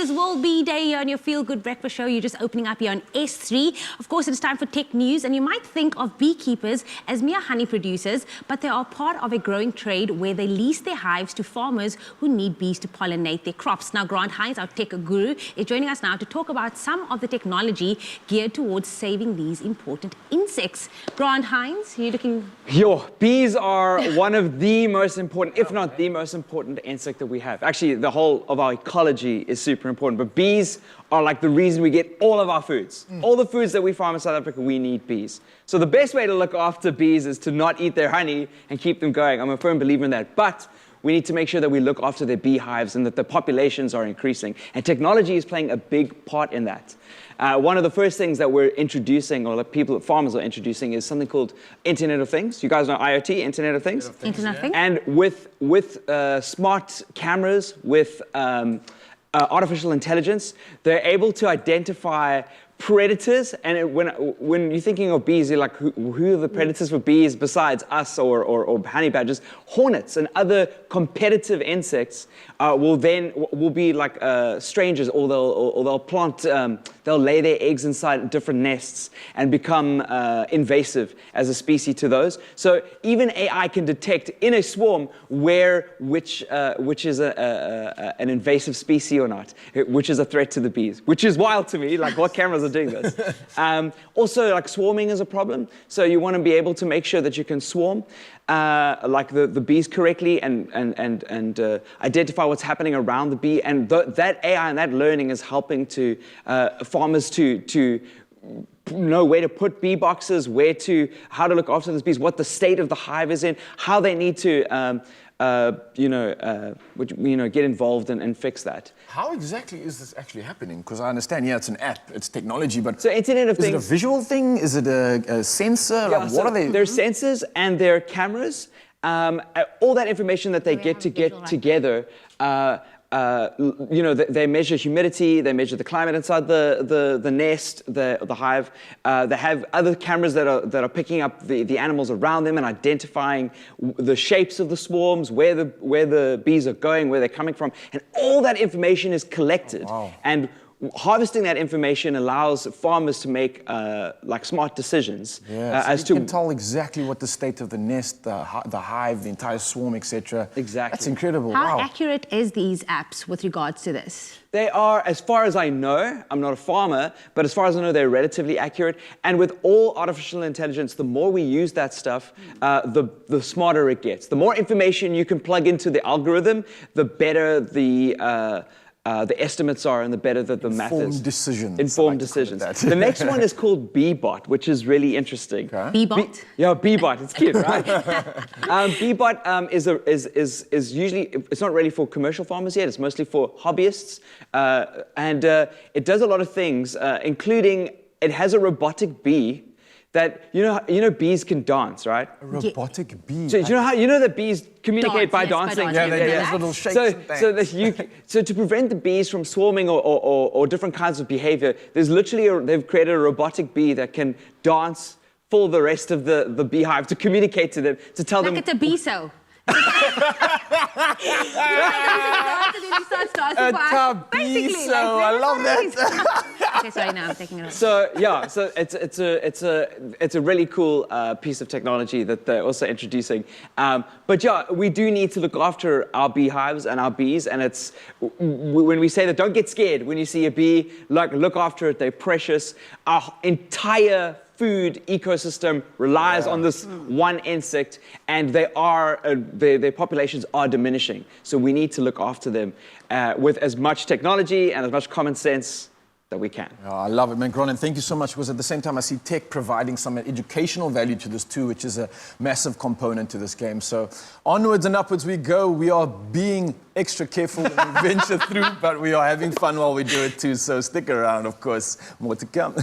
it is World Bee Day here on your Feel Good Breakfast Show. You're just opening up here on S3. Of course, it is time for tech news, and you might think of beekeepers as mere honey producers, but they are part of a growing trade where they lease their hives to farmers who need bees to pollinate their crops. Now, Grant Hines, our tech guru, is joining us now to talk about some of the technology geared towards saving these important insects. Grant Hines, you're looking... Bees are one of the most important, if not the most important insect that we have. Actually, the whole of our ecology is super important, but bees are like the reason we get all of our foods. All the foods that we farm in South Africa, we need bees. So the best way to look after bees is to not eat their honey and keep them going. I'm a firm believer in that. But we need to make sure that we look after their beehives and that the populations are increasing. And technology is playing a big part in that. One of the first things that we're introducing, or that farmers are introducing, is something called Internet of Things. You guys know IoT, Internet of Things? Internet of Things. And with smart cameras, with artificial intelligence, they're able to identify predators. And when you're thinking of bees, you're like, who are the predators for bees besides us or honey badgers? Hornets and other competitive insects will be like strangers, or they'll lay their eggs inside different nests and become invasive as a species to those. So even AI can detect in a swarm which is an invasive species or not, which is a threat to the bees, which is wild to me. Like, what cameras are doing this? Also, like, swarming is a problem. So you want to be able to make sure that you can swarm like the bees correctly and identify what's happening around the bee. And that AI and that learning is helping to farmers to know where to put bee boxes, how to look after those bees, what the state of the hive is in, how they need to get involved and fix that. How exactly is this actually happening? Because I understand, yeah, it's an app, it's technology, but so Internet of Things. Is it a visual thing? Is it a sensor? Yeah, like, so what are they? They're sensors and they're cameras. All that information that they get together. They measure humidity, they measure the climate inside the nest, the hive. They have other cameras that are picking up the animals around them and identifying the shapes of the swarms, where the bees are going, where they're coming from, and all that information is collected. Oh, wow. And harvesting that information allows farmers to make like smart decisions. Yeah, so you can tell exactly what the state of the nest, the hive, the entire swarm, etc. Exactly. That's incredible. How wow. accurate is these apps with regards to this? They are, as far as I know, I'm not a farmer, but as far as I know, they're relatively accurate. And with all artificial intelligence, the more we use that stuff, the smarter it gets. The more information you can plug into the algorithm, the better the estimates are, and the better the math is. Informed decisions. The next one is called BeeBot, which is really interesting. Okay. BeeBot? Yeah, BeeBot. It's cute, right? BeeBot is usually, it's not really for commercial farmers yet. It's mostly for hobbyists. And it does a lot of things, including it has a robotic bee that, you know bees can dance, right? A robotic bee. So you know that bees communicate by dancing? Yeah, they do those little shakes and things. So to prevent the bees from swarming or different kinds of behavior, there's literally they've created a robotic bee that can dance for the rest of the beehive to communicate to them, to tell them... Like it's a bee cell. A tabiso, I love that. Okay, sorry, now I'm taking it off. So yeah, so it's a really cool piece of technology that they're also introducing. But yeah, we do need to look after our beehives and our bees, and it's when we say that, don't get scared when you see a bee. Look after it. They're precious. Our entire food ecosystem relies on this one insect, and their populations are diminishing. So we need to look after them with as much technology and as much common sense that we can. Oh, I love it, man. Gronan, thank you so much, because at the same time I see tech providing some educational value to this too, which is a massive component to this game. So onwards and upwards we go. We are being extra careful when we venture through, but we are having fun while we do it too. So stick around, of course. More to come.